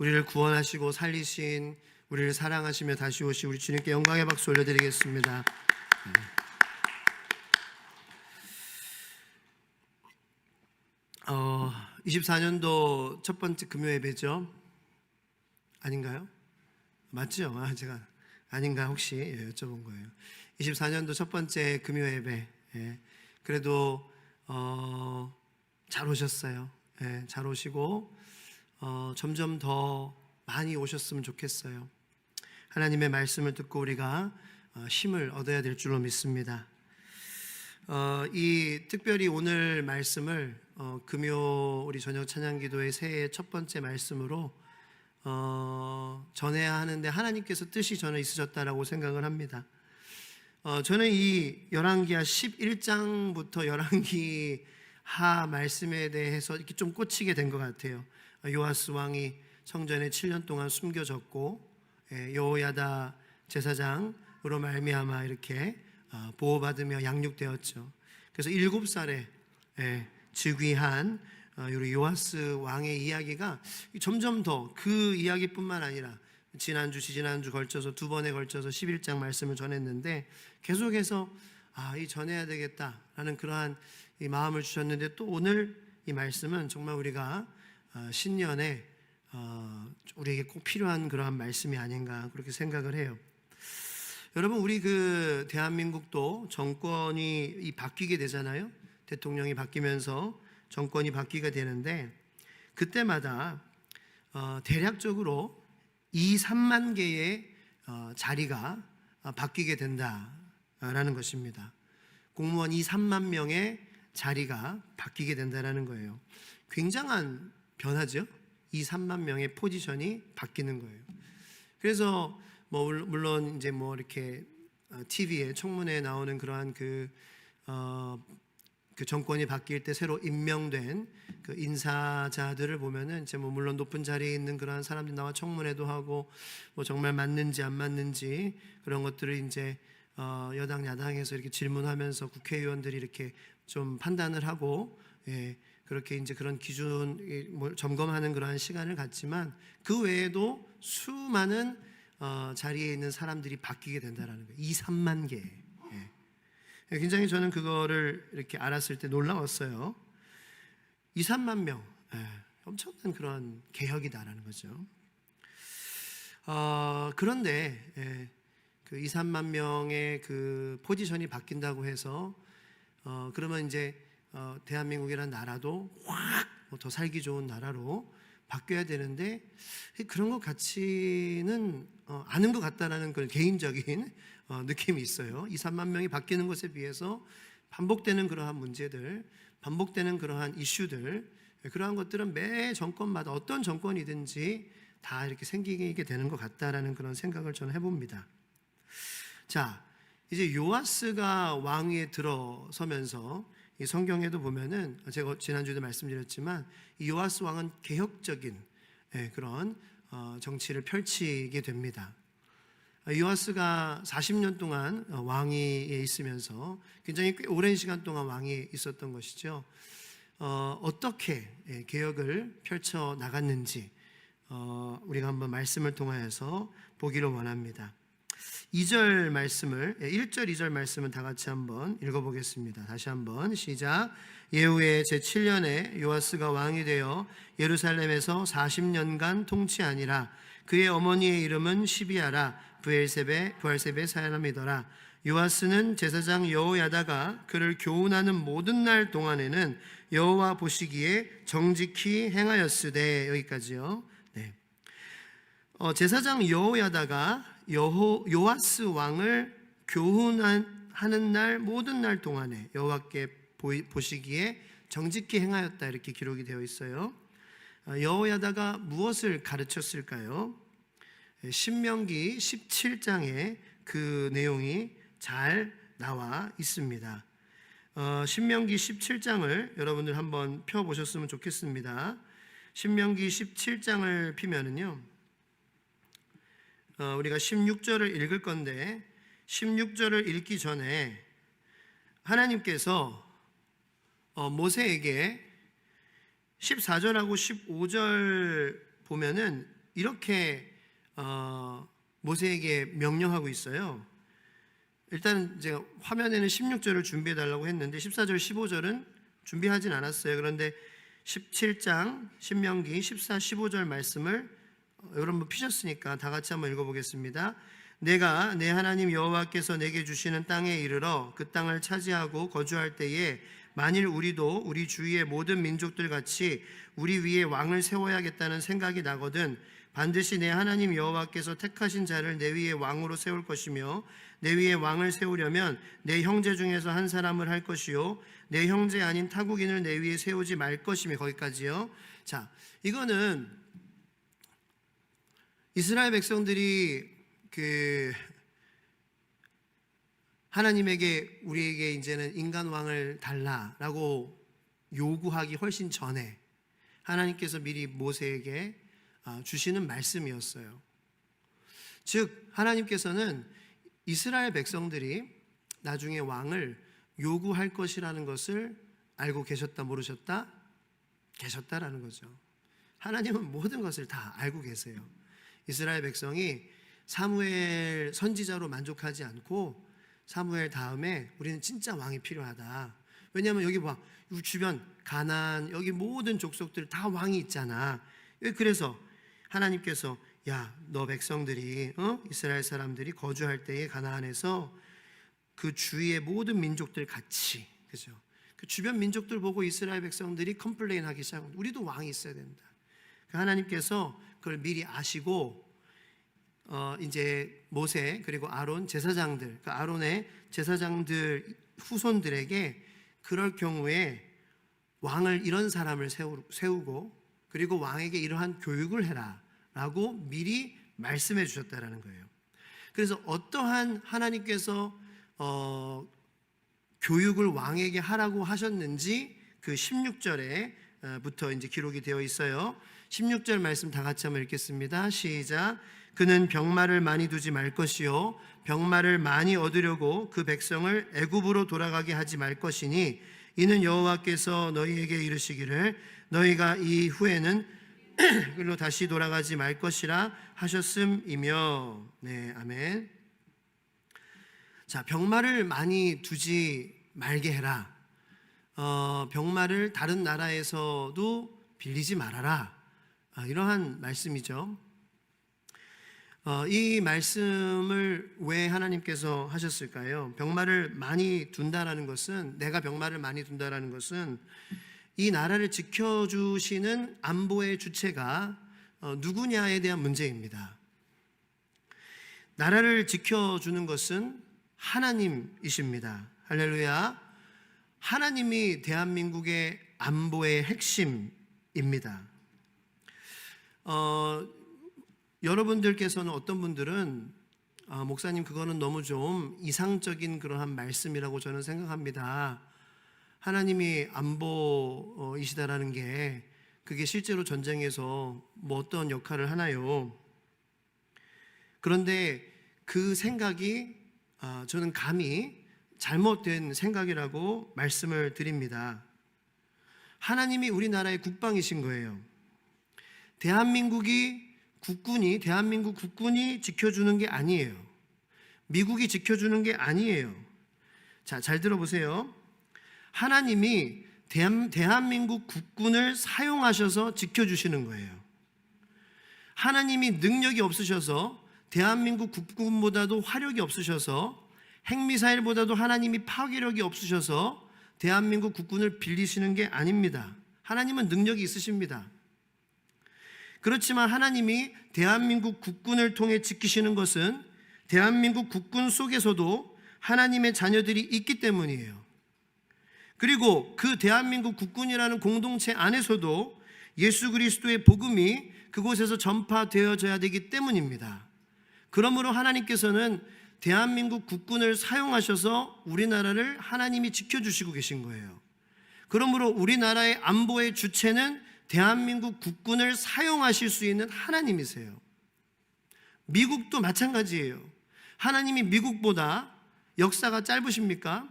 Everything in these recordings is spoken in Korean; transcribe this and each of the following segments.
우리를 구원하시고 살리신, 우리를 사랑하시며 다시 오시 우리 주님께 영광의 박수 올려드리겠습니다. 24년도 첫 번째 금요 예배죠? 아닌가요? 맞죠? 제가 아닌가 혹시 여쭤본 거예요. 24년도 첫 번째 금요 예배. 그래도 잘 오셨어요. 잘 오시고 점점 더 많이 오셨으면 좋겠어요. 하나님의 말씀을 듣고 우리가 힘을 얻어야 될 줄로 믿습니다. 이 특별히 오늘 말씀을 금요 우리 저녁 찬양기도의 새해 첫 번째 말씀으로 전해야 하는데 하나님께서 뜻이 저는 있으셨다라고 생각을 합니다. 저는 이 열왕기하 11장부터 열왕기하 말씀에 대해서 이렇게 좀 꽂히게 된 것 같아요. 요아스 왕이 성전에 7년 동안 숨겨졌고 여호야다 제사장으로 말미암아 이렇게 보호받으며 양육되었죠. 그래서 7살에 즉위한 우리 요아스 왕의 이야기가 점점 더 그 이야기뿐만 아니라 지난주 걸쳐서 두 번에 걸쳐서 11장 말씀을 전했는데 계속해서 이 전해야 되겠다라는 그러한 이 마음을 주셨는데, 또 오늘 이 말씀은 정말 우리가 신년에 우리에게 꼭 필요한 그러한 말씀이 아닌가 그렇게 생각을 해요. 여러분, 우리 그 대한민국도 정권이 바뀌게 되잖아요. 대통령이 바뀌면서 정권이 바뀌게 되는데 그때마다 대략적으로 2-3만 개의 자리가 바뀌게 된다라는 것입니다. 공무원 2-3만 명의 자리가 바뀌게 된다라는 거예요. 굉장한 변화죠. 2-3만 명의 포지션이 바뀌는 거예요. 그래서 물론 이제 이렇게 TV에 청문회에 나오는 그러한 그 정권이 바뀔 때 새로 임명된 그 인사자들을 보면은 이제 물론 높은 자리에 있는 그러한 사람들이 나와 청문회도 하고 정말 맞는지 안 맞는지 그런 것들을 이제 여당 야당에서 이렇게 질문하면서 국회의원들이 이렇게 좀 판단을 하고 그렇게 이제 그런 기준 점검하는 그러한 시간을 갖지만 그 외에도 수많은 자리에 있는 사람들이 바뀌게 된다라는 거예요. 2-3만 개. 굉장히 저는 그거를 이렇게 알았을 때 놀라웠어요. 2-3만 명, 엄청난 그런 개혁이다라는 거죠. 그런데 그 2-3만 명의 그 포지션이 바뀐다고 해서 그러면 이제 대한민국이라는 나라도 확 더 살기 좋은 나라로 바뀌어야 되는데 그런 것 같지는 않은 것 같다라는 그런 개인적인 느낌이 있어요. 2-3만 명이 바뀌는 것에 비해서 반복되는 그러한 문제들, 반복되는 그러한 이슈들, 그러한 것들은 매 정권마다 어떤 정권이든지 다 이렇게 생기게 되는 것 같다라는 그런 생각을 저는 해봅니다. 자, 이제 요아스가 왕위에 들어서면서 이 성경에도 보면은 제가 지난주에도 말씀드렸지만 이 요아스 왕은 개혁적인 그런 정치를 펼치게 됩니다. 요아스가 40년 동안 왕위에 있으면서 굉장히 꽤 오랜 시간 동안 왕위에 있었던 것이죠. 어떻게 개혁을 펼쳐 나갔는지 우리가 한번 말씀을 통하여서 보기를 원합니다. 2절 말씀을 1절 2절 말씀은 다 같이 한번 읽어보겠습니다. 다시 한번 시작. 예후의 제7년에 요아스가 왕이 되어 예루살렘에서 40년간 통치하니라. 그의 어머니의 이름은 시비아라. 부엘세베 사람이더라. 요아스는 제사장 여호야다가 그를 교훈하는 모든 날 동안에는 여호와 보시기에 정직히 행하였으되. 여기까지요. 네. 제사장 여호야다가 요아스 왕을 교훈하는 날 모든 날 동안에 여호와께 보시기에 정직히 행하였다, 이렇게 기록이 되어 있어요. 여호야다가 무엇을 가르쳤을까요? 신명기 17장에 그 내용이 잘 나와 있습니다. 신명기 17장을 여러분들 한번 펴보셨으면 좋겠습니다. 신명기 17장을 피면은요, 우리가 16절을 읽을 건데 16절을 읽기 전에 하나님께서 모세에게 14절하고 15절 보면은 이렇게 모세에게 명령하고 있어요. 일단 제가 화면에는 16절을 준비해 달라고 했는데 14절 15절은 준비하진 않았어요. 그런데 17장 신명기 14, 15절 말씀을 여러분 피셨으니까 다 같이 한번 읽어보겠습니다. 내가 내 하나님 여호와께서 내게 주시는 땅에 이르러 그 땅을 차지하고 거주할 때에 만일 우리도 우리 주위의 모든 민족들 같이 우리 위에 왕을 세워야겠다는 생각이 나거든 반드시 내 하나님 여호와께서 택하신 자를 내 위에 왕으로 세울 것이며 내 위에 왕을 세우려면 내 형제 중에서 한 사람을 할 것이요 내 형제 아닌 타국인을 내 위에 세우지 말 것이며 거기까지요. 자, 이거는 이스라엘 백성들이 하나님에게 우리에게 이제는 인간 왕을 달라라고 요구하기 훨씬 전에 하나님께서 미리 모세에게 주시는 말씀이었어요. 즉 하나님께서는 이스라엘 백성들이 나중에 왕을 요구할 것이라는 것을 알고 계셨다 모르셨다? 계셨다라는 거죠. 하나님은 모든 것을 다 알고 계세요. 이스라엘 백성이 사무엘 선지자로 만족하지 않고 사무엘 다음에 우리는 진짜 왕이 필요하다. 왜냐하면 여기 봐, 주변 가나안 여기 모든 족속들 다 왕이 있잖아. 그래서 하나님께서 야, 너 백성들이 이스라엘 사람들이 거주할 때에 가나안에서 그 주위의 모든 민족들 같이, 그죠? 그 주변 민족들 보고 이스라엘 백성들이 컴플레인하기 시작합니다. 우리도 왕이 있어야 된다. 하나님께서 그걸 미리 아시고 이제 모세 그리고 아론 제사장들, 그 아론의 제사장들 후손들에게 그럴 경우에 왕을 이런 사람을 세우고 그리고 왕에게 이러한 교육을 해라라고 미리 말씀해 주셨다라는 거예요. 그래서 어떠한 하나님께서 교육을 왕에게 하라고 하셨는지 그 16절에부터 이제 기록이 되어 있어요. 16절 말씀 다 같이 한번 읽겠습니다. 시작. 그는 병마를 많이 두지 말 것이요 병마를 많이 얻으려고 그 백성을 애굽으로 돌아가게 하지 말 것이니 이는 여호와께서 너희에게 이르시기를 너희가 이 후에는 그로 다시 돌아가지 말 것이라 하셨음이며. 네, 아멘. 자, 병마를 많이 두지 말게 해라. 병마를 다른 나라에서도 빌리지 말아라. 이러한 말씀이죠. 이 말씀을 왜 하나님께서 하셨을까요? 병마를 많이 둔다라는 것은, 내가 병마를 많이 둔다라는 것은 이 나라를 지켜주시는 안보의 주체가 누구냐에 대한 문제입니다. 나라를 지켜주는 것은 하나님이십니다. 할렐루야. 하나님이 대한민국의 안보의 핵심입니다. 여러분들께서는 어떤 분들은 목사님 그거는 너무 좀 이상적인 그러한 말씀이라고 저는 생각합니다. 하나님이 안보이시다라는 게 그게 실제로 전쟁에서 뭐 어떤 역할을 하나요? 그런데 그 생각이 저는 감히 잘못된 생각이라고 말씀을 드립니다. 하나님이 우리나라의 국방이신 거예요. 대한민국 국군이 지켜주는 게 아니에요. 미국이 지켜주는 게 아니에요. 자, 잘 들어보세요. 하나님이 대한민국 국군을 사용하셔서 지켜주시는 거예요. 하나님이 능력이 없으셔서 대한민국 국군보다도 화력이 없으셔서 핵미사일보다도 하나님이 파괴력이 없으셔서 대한민국 국군을 빌리시는 게 아닙니다. 하나님은 능력이 있으십니다. 그렇지만 하나님이 대한민국 국군을 통해 지키시는 것은 대한민국 국군 속에서도 하나님의 자녀들이 있기 때문이에요. 그리고 그 대한민국 국군이라는 공동체 안에서도 예수 그리스도의 복음이 그곳에서 전파되어져야 되기 때문입니다. 그러므로 하나님께서는 대한민국 국군을 사용하셔서 우리나라를 하나님이 지켜주시고 계신 거예요. 그러므로 우리나라의 안보의 주체는 대한민국 국군을 사용하실 수 있는 하나님이세요. 미국도 마찬가지예요. 하나님이 미국보다 역사가 짧으십니까?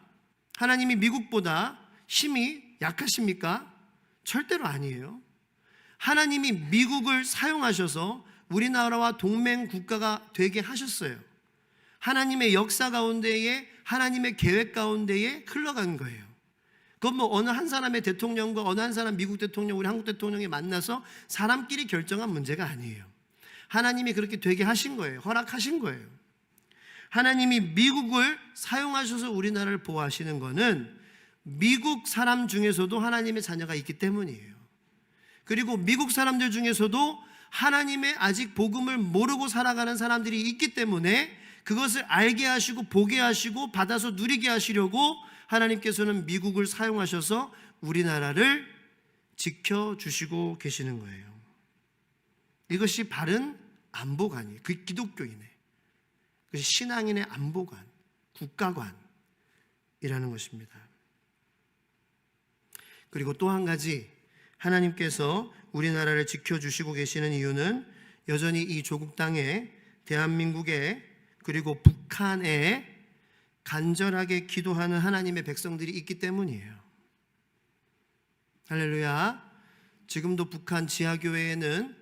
하나님이 미국보다 힘이 약하십니까? 절대로 아니에요. 하나님이 미국을 사용하셔서 우리나라와 동맹 국가가 되게 하셨어요. 하나님의 역사 가운데에, 하나님의 계획 가운데에 흘러간 거예요. 그건 뭐 어느 한 사람의 대통령과 어느 한 사람 미국 대통령, 우리 한국 대통령이 만나서 사람끼리 결정한 문제가 아니에요. 하나님이 그렇게 되게 하신 거예요. 허락하신 거예요. 하나님이 미국을 사용하셔서 우리나라를 보호하시는 거는 미국 사람 중에서도 하나님의 자녀가 있기 때문이에요. 그리고 미국 사람들 중에서도 하나님의 아직 복음을 모르고 살아가는 사람들이 있기 때문에 그것을 알게 하시고 보게 하시고 받아서 누리게 하시려고 하나님께서는 미국을 사용하셔서 우리나라를 지켜주시고 계시는 거예요. 이것이 바른 안보관이에요. 그 기독교인의, 그것이 신앙인의 안보관, 국가관이라는 것입니다. 그리고 또 한 가지, 하나님께서 우리나라를 지켜주시고 계시는 이유는 여전히 이 조국 땅에, 대한민국에, 그리고 북한에 간절하게 기도하는 하나님의 백성들이 있기 때문이에요. 할렐루야. 지금도 북한 지하교회에는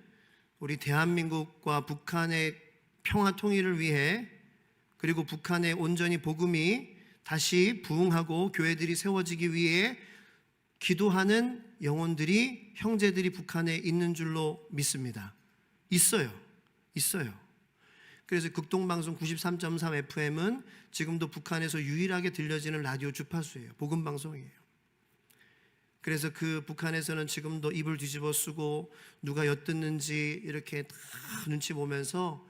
우리 대한민국과 북한의 평화 통일을 위해, 그리고 북한에 온전히 복음이 다시 부흥하고 교회들이 세워지기 위해 기도하는 영혼들이, 형제들이 북한에 있는 줄로 믿습니다. 있어요. 그래서 극동방송 93.3 FM은 지금도 북한에서 유일하게 들려지는 라디오 주파수예요. 복음방송이에요. 그래서 그 북한에서는 지금도 입을 뒤집어 쓰고 누가 엿듣는지 이렇게 다 눈치 보면서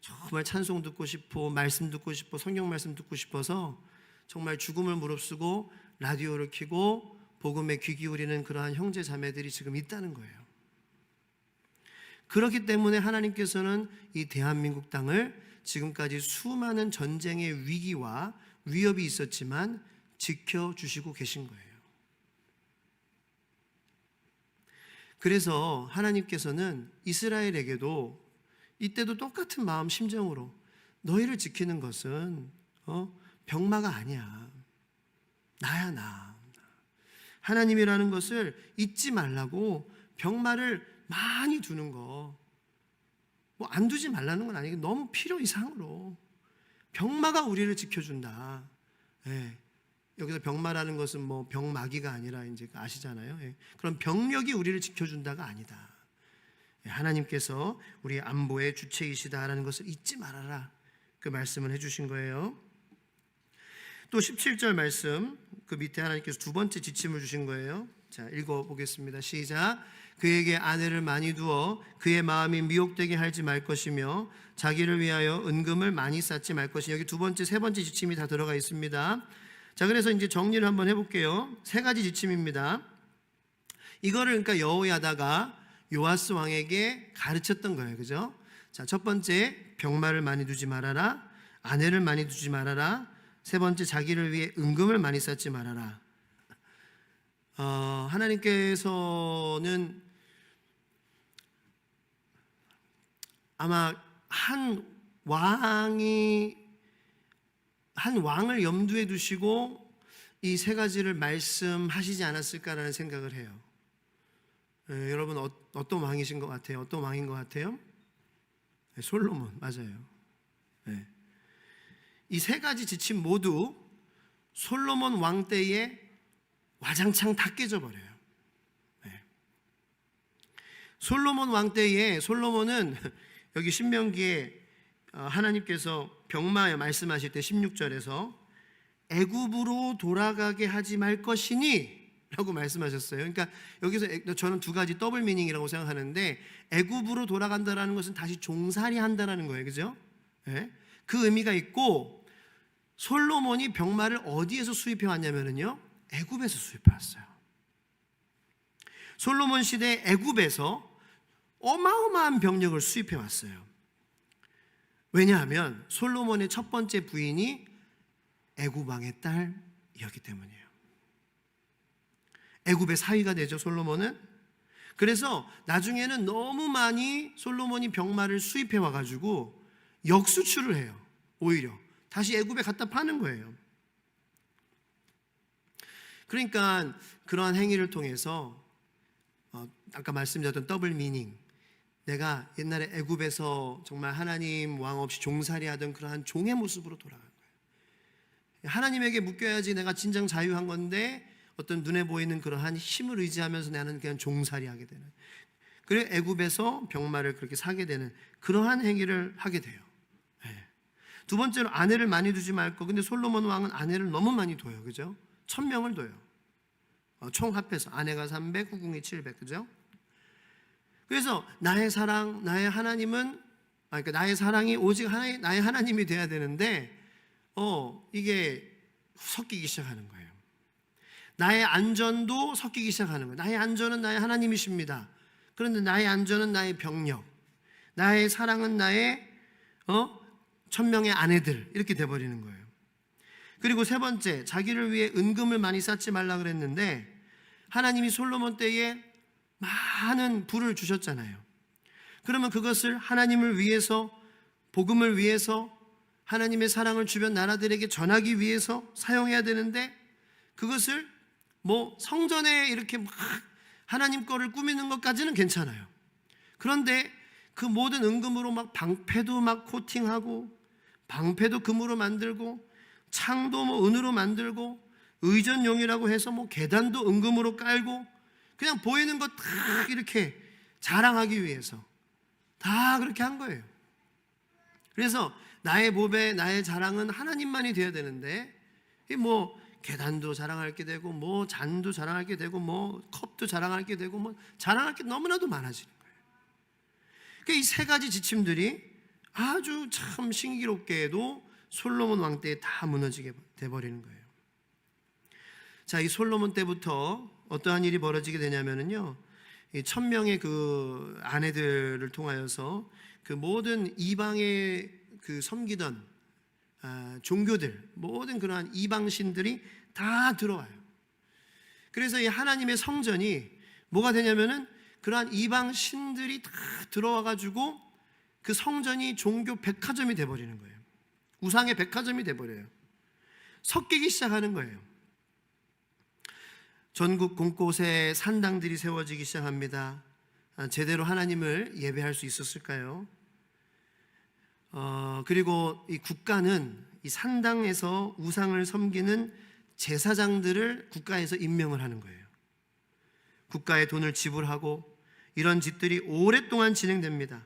정말 찬송 듣고 싶고 말씀 듣고 싶고 성경 말씀 듣고 싶어서 정말 죽음을 무릅쓰고 라디오를 켜고 복음에 귀 기울이는 그러한 형제 자매들이 지금 있다는 거예요. 그렇기 때문에 하나님께서는 이 대한민국 땅을 지금까지 수많은 전쟁의 위기와 위협이 있었지만 지켜주시고 계신 거예요. 그래서 하나님께서는 이스라엘에게도 이때도 똑같은 마음 심정으로 너희를 지키는 것은 병마가 아니야. 나야 나. 하나님이라는 것을 잊지 말라고 병마를 많이 두는 거, 뭐 안 두지 말라는 건 아니고 너무 필요 이상으로 병마가 우리를 지켜준다. 예. 여기서 병마라는 것은 뭐 병마귀가 아니라 이제 아시잖아요. 예. 그런 병력이 우리를 지켜준다가 아니다. 예. 하나님께서 우리 안보의 주체이시다라는 것을 잊지 말아라. 그 말씀을 해주신 거예요. 또 17절 말씀, 그 밑에 하나님께서 두 번째 지침을 주신 거예요. 자, 읽어보겠습니다. 시작. 그에게 아내를 많이 두어 그의 마음이 미혹되게 하지 말 것이며 자기를 위하여 은금을 많이 쌓지 말 것이며, 여기 두 번째, 세 번째 지침이 다 들어가 있습니다. 자, 그래서 이제 정리를 한번 해볼게요. 세 가지 지침입니다. 이거를 그러니까 여호야다가 요아스 왕에게 가르쳤던 거예요. 그죠? 자, 첫 번째, 병마를 많이 두지 말아라. 아내를 많이 두지 말아라. 세 번째, 자기를 위해 은금을 많이 쌓지 말아라. 하나님께서는 아마 한 왕을 염두에 두시고 이 세 가지를 말씀하시지 않았을까라는 생각을 해요. 여러분 어떤 왕이신 것 같아요? 어떤 왕인 것 같아요? 솔로몬, 맞아요. 이 세 가지 지침 모두 솔로몬 왕 때에 와장창 다 깨져버려요. 솔로몬 왕 때에, 솔로몬은 여기 신명기에 하나님께서 병마에 말씀하실 때 16절에서 애굽으로 돌아가게 하지 말 것이니 라고 말씀하셨어요. 그러니까 여기서 저는 두 가지 더블 미닝이라고 생각하는데, 애굽으로 돌아간다라는 것은 다시 종살이 한다라는 거예요. 그죠? 그 의미가 있고, 솔로몬이 병마를 어디에서 수입해 왔냐면요, 애굽에서 수입해 왔어요. 솔로몬 시대 애굽에서 어마어마한 병력을 수입해 왔어요. 왜냐하면 솔로몬의 첫 번째 부인이 애굽 왕의 딸이었기 때문이에요. 애굽의 사위가 되죠, 솔로몬은. 그래서 나중에는 너무 많이 솔로몬이 병마를 수입해 와가지고 역수출을 해요. 오히려 다시 애굽에 갖다 파는 거예요. 그러니까 그러한 행위를 통해서 아까 말씀드렸던 더블 미닝, 내가 옛날에 애굽에서 정말 하나님 왕 없이 종살이하던 그러한 종의 모습으로 돌아간 거예요. 하나님에게 묶여야지 내가 진정 자유한 건데 어떤 눈에 보이는 그러한 힘을 의지하면서 나는 그냥 종살이하게 되는, 그리고 애굽에서 병마를 그렇게 사게 되는 그러한 행위를 하게 돼요. 두 번째로 아내를 많이 두지 말고. 근데 솔로몬 왕은 아내를 너무 많이 둬요. 그죠? 1000명을 둬요. 총 합해서 아내가 300, 후궁이 700. 그죠? 그래서 나의 사랑, 나의 하나님은, 그러니까 나의 사랑이 오직 나의 하나님이 돼야 되는데 이게 섞이기 시작하는 거예요. 나의 안전도 섞이기 시작하는 거예요. 나의 안전은 나의 하나님이십니다. 그런데 나의 안전은 나의 병력, 나의 사랑은 나의 1000명의 아내들, 이렇게 돼버리는 거예요. 그리고 세 번째, 자기를 위해 은금을 많이 쌓지 말라 그랬는데 하나님이 솔로몬 때에 많은 부를 주셨잖아요. 그러면 그것을 하나님을 위해서, 복음을 위해서, 하나님의 사랑을 주변 나라들에게 전하기 위해서 사용해야 되는데, 그것을 뭐 성전에 이렇게 막 하나님 거를 꾸미는 것까지는 괜찮아요. 그런데 그 모든 은금으로 막 방패도 막 코팅하고, 방패도 금으로 만들고, 창도 뭐 은으로 만들고, 의전용이라고 해서 뭐 계단도 은금으로 깔고, 그냥 보이는 것 다 이렇게 자랑하기 위해서 다 그렇게 한 거예요. 그래서 나의 보배, 나의 자랑은 하나님만이 되어야 되는데, 뭐 계단도 자랑할 게 되고, 뭐 잔도 자랑할 게 되고, 뭐 컵도 자랑할 게 되고, 뭐 자랑할 게 너무나도 많아지는 거예요. 그러니까 이 세 가지 지침들이 아주 참 신기롭게도 솔로몬 왕 때에 다 무너지게 돼버리는 거예요. 자, 이 솔로몬 때부터 어떠한 일이 벌어지게 되냐면요, 이 1000명의 그 아내들을 통하여서 그 모든 이방의 그 섬기던 종교들, 모든 그러한 이방신들이 다 들어와요. 그래서 이 하나님의 성전이 뭐가 되냐면은 그러한 이방신들이 다 들어와가지고 그 성전이 종교 백화점이 돼버리는 거예요. 우상의 백화점이 돼버려요. 섞이기 시작하는 거예요. 전국 곳곳에 산당들이 세워지기 시작합니다. 제대로 하나님을 예배할 수 있었을까요? 그리고 이 국가는 이 산당에서 우상을 섬기는 제사장들을 국가에서 임명을 하는 거예요. 국가에 돈을 지불하고 이런 짓들이 오랫동안 진행됩니다.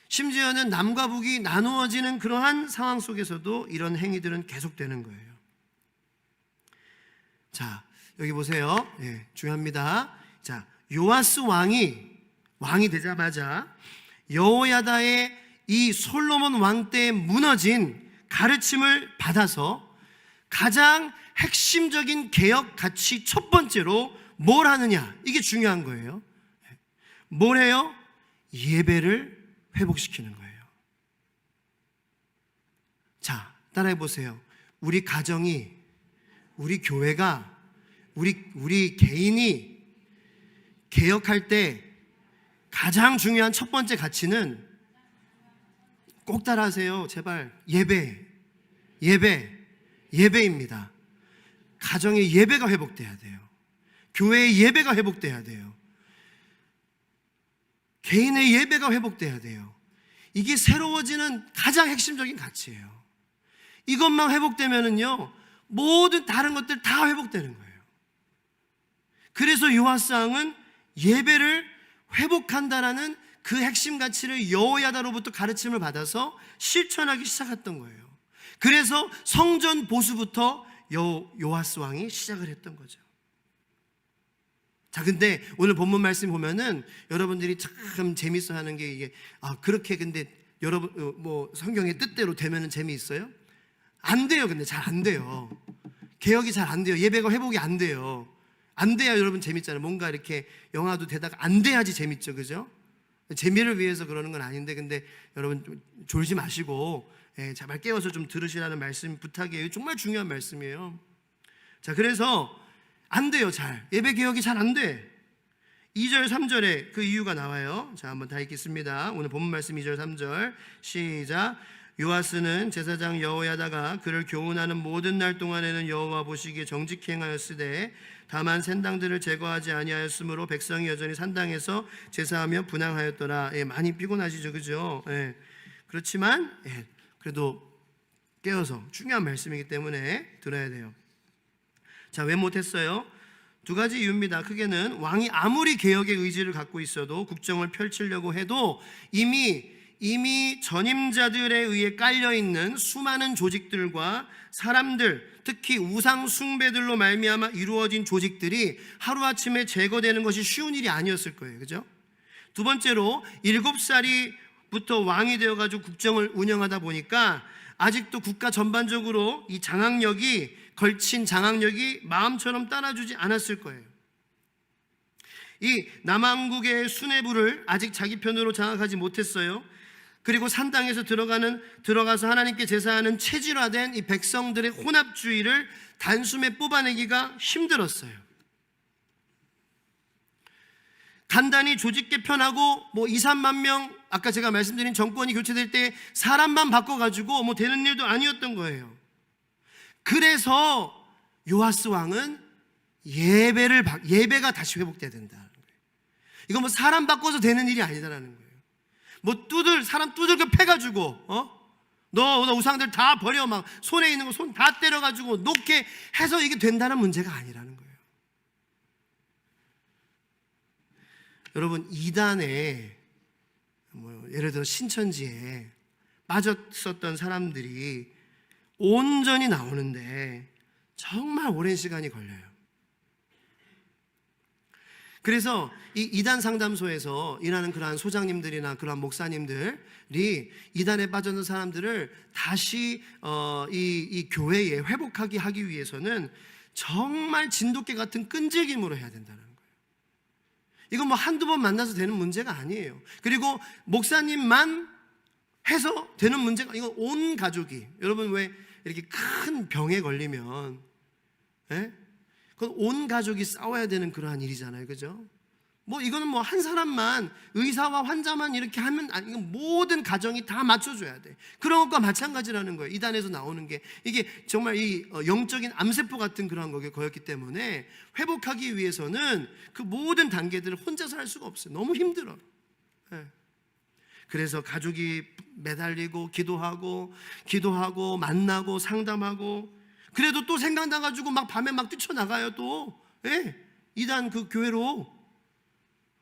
심지어는 남과 북이 나누어지는 그러한 상황 속에서도 이런 행위들은 계속되는 거예요. 자, 여기 보세요. 중요합니다. 자, 요아스 왕이 되자마자 여호야다의 이 솔로몬 왕 때 무너진 가르침을 받아서 가장 핵심적인 개혁 가치 첫 번째로 뭘 하느냐, 이게 중요한 거예요. 뭘 해요? 예배를 회복시키는 거예요. 자, 따라해 보세요. 우리 가정이, 우리 교회가, 우리 개인이 개혁할 때 가장 중요한 첫 번째 가치는, 꼭 따라하세요. 제발. 예배입니다. 가정의 예배가 회복돼야 돼요. 교회의 예배가 회복돼야 돼요. 개인의 예배가 회복돼야 돼요. 이게 새로워지는 가장 핵심적인 가치예요. 이것만 회복되면은요, 모든 다른 것들 다 회복되는 거예요. 그래서 요아스 왕은 예배를 회복한다라는 그 핵심 가치를 여호야다로부터 가르침을 받아서 실천하기 시작했던 거예요. 그래서 성전 보수부터 요아스 왕이 시작을 했던 거죠. 자, 근데 오늘 본문 말씀 보면은 여러분들이 참 재밌어 하는 게 이게, 그렇게 근데 여러분 뭐 성경의 뜻대로 되면은 재미있어요? 안 돼요. 근데 잘 안 돼요. 개혁이 잘 안 돼요. 예배가 회복이 안 돼요. 안 돼야 여러분 재밌잖아요. 뭔가 이렇게 영화도 되다가 안 돼야지 재밌죠. 그죠? 재미를 위해서 그러는 건 아닌데, 근데 여러분 좀 졸지 마시고 제발 깨워서 좀 들으시라는 말씀 부탁이에요. 정말 중요한 말씀이에요. 자, 그래서 안 돼요. 잘 예배 개혁이 잘 안 돼. 2절 3절에 그 이유가 나와요. 자, 한번 다 읽겠습니다. 오늘 본문 말씀 2절 3절 시작. 요아스는 제사장 여호야다가 그를 교훈하는 모든 날 동안에는 여호와 보시기에 정직히 행하였으되 다만 샌당들을 제거하지 아니하였으므로 백성이 여전히 산당에서 제사하며 분향하였더라. 많이 피곤하시죠, 그죠? 그렇지만 그래도 깨어서 중요한 말씀이기 때문에 들어야 돼요. 자, 왜 못했어요? 두 가지 이유입니다. 크게는 왕이 아무리 개혁의 의지를 갖고 있어도 국정을 펼치려고 해도 이미 전임자들에 의해 깔려있는 수많은 조직들과 사람들, 특히 우상 숭배들로 말미암아 이루어진 조직들이 하루아침에 제거되는 것이 쉬운 일이 아니었을 거예요. 그죠? 두 번째로 7살부터 왕이 되어가지고 국정을 운영하다 보니까 아직도 국가 전반적으로 이 걸친 장악력이 마음처럼 따라주지 않았을 거예요. 이 남왕국의 수뇌부를 아직 자기 편으로 장악하지 못했어요. 그리고 산당에서 들어가서 하나님께 제사하는 체질화된 이 백성들의 혼합주의를 단숨에 뽑아내기가 힘들었어요. 간단히 조직 개편하고 2, 3만 명, 아까 제가 말씀드린 정권이 교체될 때 사람만 바꿔가지고 되는 일도 아니었던 거예요. 그래서 요아스 왕은 예배가 다시 회복돼야 된다는 거예요. 이거 사람 바꿔서 되는 일이 아니다라는 거예요. 사람 두들겨 패가지고 너 우상들 다 버려, 막 손에 있는 거 손 다 때려가지고 놓게 해서 이게 된다는 문제가 아니라는 거예요. 여러분, 이단에 예를 들어 신천지에 빠졌었던 사람들이 온전히 나오는데 정말 오랜 시간이 걸려요. 그래서 이 이단 상담소에서 일하는 그러한 소장님들이나 그러한 목사님들이 이단에 빠졌는 사람들을 다시 이 교회에 회복하게 하기 위해서는 정말 진돗개 같은 끈질김으로 해야 된다는 거예요. 이건 한두 번 만나서 되는 문제가 아니에요. 그리고 목사님만 해서 되는 문제가, 이건 온 가족이, 여러분 왜 이렇게 큰 병에 걸리면 그건 온 가족이 싸워야 되는 그러한 일이잖아요, 그죠? 이거는 한 사람만, 의사와 환자만 이렇게 하면 아니, 이건 모든 가정이 다 맞춰줘야 돼. 그런 것과 마찬가지라는 거예요. 이단에서 나오는 게 이게 정말 이 영적인 암세포 같은 그런 거였기 때문에 회복하기 위해서는 그 모든 단계들을 혼자서 할 수가 없어요. 너무 힘들어. 그래서 가족이 매달리고 기도하고 만나고 상담하고, 그래도 또 생각나가지고 밤에 뛰쳐나가요. 또 이단 그 교회로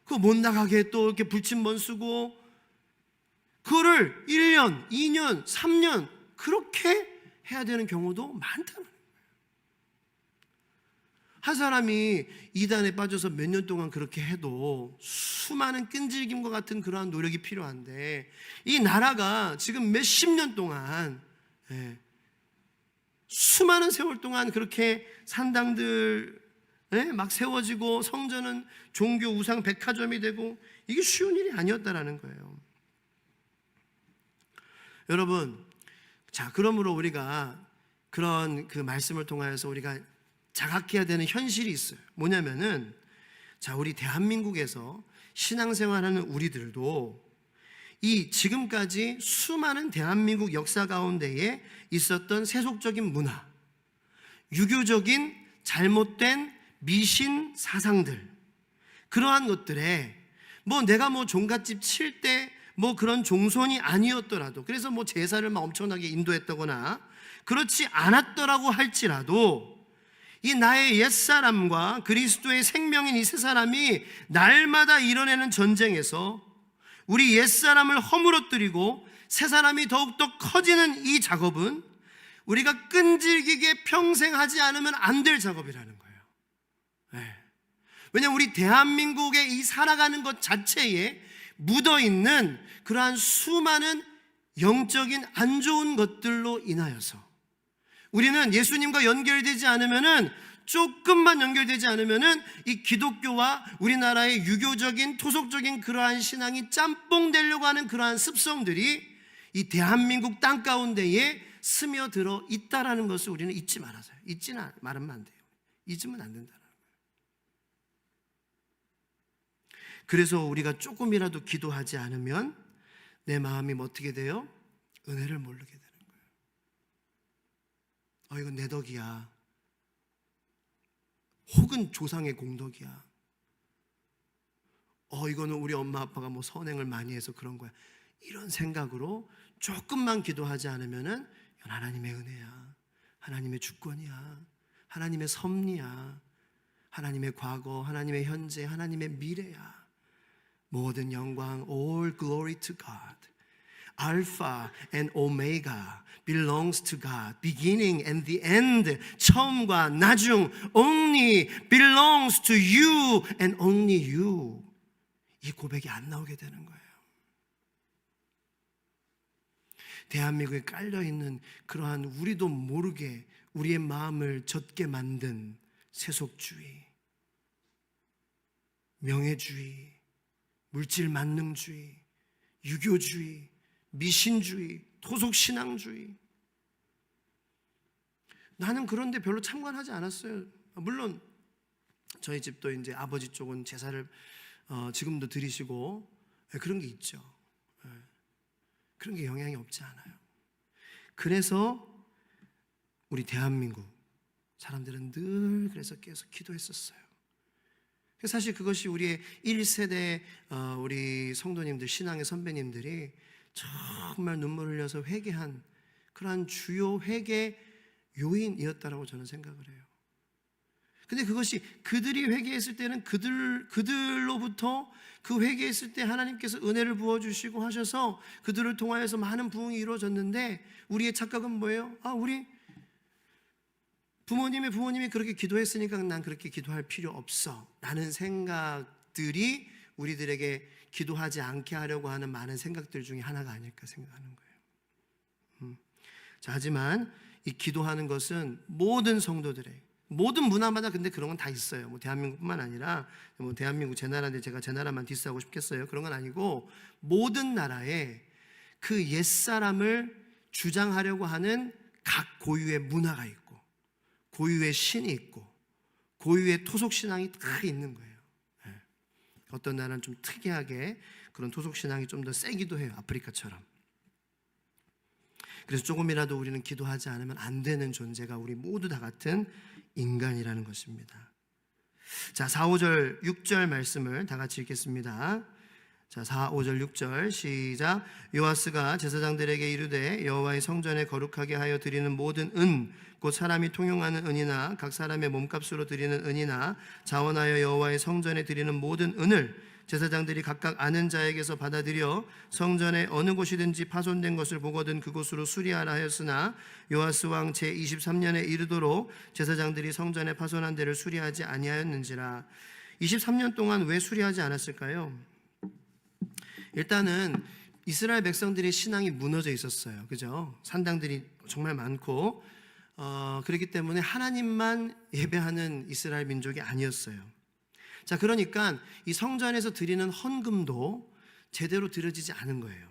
그거 못 나가게 또 이렇게 불침번 쓰고, 그거를 1년, 2년, 3년 그렇게 해야 되는 경우도 많다는 거예요. 한 사람이 이단에 빠져서 몇 년 동안 그렇게 해도 수많은 끈질김과 같은 그러한 노력이 필요한데, 이 나라가 지금 몇십 년 동안 수많은 세월 동안 그렇게 산당들 막 세워지고 성전은 종교 우상 백화점이 되고, 이게 쉬운 일이 아니었다라는 거예요. 여러분, 자, 그러므로 우리가 그런 그 말씀을 통하여서 우리가 자각해야 되는 현실이 있어요. 뭐냐면은, 자, 우리 대한민국에서 신앙생활하는 우리들도 이 지금까지 수많은 대한민국 역사 가운데에 있었던 세속적인 문화, 유교적인 잘못된 미신 사상들, 그러한 것들에 내가 종갓집 칠 때 그런 종손이 아니었더라도, 그래서 제사를 엄청나게 인도했다거나 그렇지 않았더라고 할지라도, 이 나의 옛사람과 그리스도의 생명인 이 세 사람이 날마다 이뤄내는 전쟁에서 우리 옛사람을 허물어뜨리고 새 사람이 더욱더 커지는 이 작업은 우리가 끈질기게 평생 하지 않으면 안 될 작업이라는 거예요. 왜냐하면 우리 대한민국의 이 살아가는 것 자체에 묻어있는 그러한 수많은 영적인 안 좋은 것들로 인하여서 우리는 예수님과 연결되지 않으면은, 조금만 연결되지 않으면은 이 기독교와 우리나라의 유교적인 토속적인 그러한 신앙이 짬뽕 되려고 하는 그러한 습성들이 이 대한민국 땅 가운데에 스며들어 있다라는 것을 우리는 잊지 말아서요. 잊지는 말하면 안 돼요. 잊으면 안 된다는 거예요. 그래서 우리가 조금이라도 기도하지 않으면 내 마음이 어떻게 돼요? 은혜를 모르게 되는 거예요. 이건 내 덕이야. 혹은 조상의 공덕이야. 이거는 우리 엄마 아빠가 뭐 선행을 많이 해서 그런 거야. 이런 생각으로 조금만 기도하지 않으면은 이건 하나님의 은혜야, 하나님의 주권이야, 하나님의 섭리야, 하나님의 과거, 하나님의 현재, 하나님의 미래야. 모든 영광, all glory to God. Alpha and Omega belongs to God. Beginning and the end, 처음과 나중, only belongs to you and only you. 이 고백이 안 나오게 되는 거예요. 대한민국에 깔려있는 그러한 우리도 모르게 우리의 마음을 젖게 만든 세속주의, 명예주의, 물질 만능주의, 유교주의, 미신주의, 토속신앙주의. 나는 그런데 별로 참관하지 않았어요. 물론 저희 집도 이제 아버지 쪽은 제사를 지금도 드리시고 그런 게 있죠. 그런 게 영향이 없지 않아요. 그래서 우리 대한민국 사람들은 늘 그래서 계속 기도했었어요. 사실 그것이 우리의 1세대 우리 성도님들, 신앙의 선배님들이 정말 눈물 흘려서 회개한 그러한 주요 회개 요인이었다라고 저는 생각을 해요. 근데 그것이 그들이 회개했을 때는 그들로부터 그 회개했을 때 하나님께서 은혜를 부어주시고 하셔서 그들을 통하여서 많은 부흥이 이루어졌는데 우리의 착각은 뭐예요? 우리 부모님이 그렇게 기도했으니까 난 그렇게 기도할 필요 없어 라는 생각들이 우리들에게 기도하지 않게 하려고 하는 많은 생각들 중에 하나가 아닐까 생각하는 거예요. 자, 하지만 이 기도하는 것은 모든 성도들의, 모든 문화마다 근데 그런 건 다 있어요. 뭐 대한민국뿐만 아니라 뭐 대한민국 제 나라인데 제가 제 나라만 디스하고 싶겠어요? 그런 건 아니고 모든 나라에 그 옛사람을 주장하려고 하는 각 고유의 문화가 있고 고유의 신이 있고 고유의 토속신앙이 다 있는 거예요. 어떤 나라는 좀 특이하게 그런 토속신앙이 좀 더 세기도 해요. 아프리카처럼. 그래서 조금이라도 우리는 기도하지 않으면 안 되는 존재가 우리 모두 다 같은 인간이라는 것입니다. 자, 4, 5절, 6절 말씀을 다 같이 읽겠습니다. 자, 4, 5절, 6절 시작. 요아스가 제사장들에게 이르되 여호와의 성전에 거룩하게 하여 드리는 모든 은 곧 사람이 통용하는 은이나 각 사람의 몸값으로 드리는 은이나 자원하여 여호와의 성전에 드리는 모든 은을 제사장들이 각각 아는 자에게서 받아들여 성전의 어느 곳이든지 파손된 것을 보거든 그곳으로 수리하라 하였으나 요아스 왕 제23년에 이르도록 제사장들이 성전에 파손한 데를 수리하지 아니하였는지라. 23년 동안 왜 수리하지 않았을까요? 일단은 이스라엘 백성들의 신앙이 무너져 있었어요. 그죠? 산당들이 정말 많고 그렇기 때문에 하나님만 예배하는 이스라엘 민족이 아니었어요. 자, 그러니까 이 성전에서 드리는 헌금도 제대로 드려지지 않은 거예요.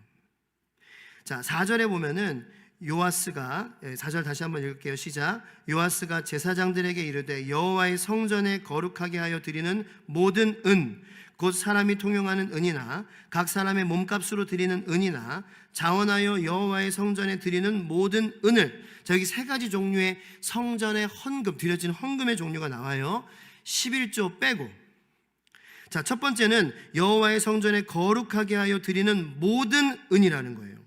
자, 4절에 보면은 요아스가 4절 다시 한번 읽을게요. 시작. 요아스가 제사장들에게 이르되 여호와의 성전에 거룩하게 하여 드리는 모든 은 곧 사람이 통용하는 은이나 각 사람의 몸값으로 드리는 은이나 자원하여 여호와의 성전에 드리는 모든 은을. 자, 여기 세 가지 종류의 성전의 헌금, 드려지는 헌금의 종류가 나와요. 11조 빼고. 자, 첫 번째는 여호와의 성전에 거룩하게 하여 드리는 모든 은이라는 거예요.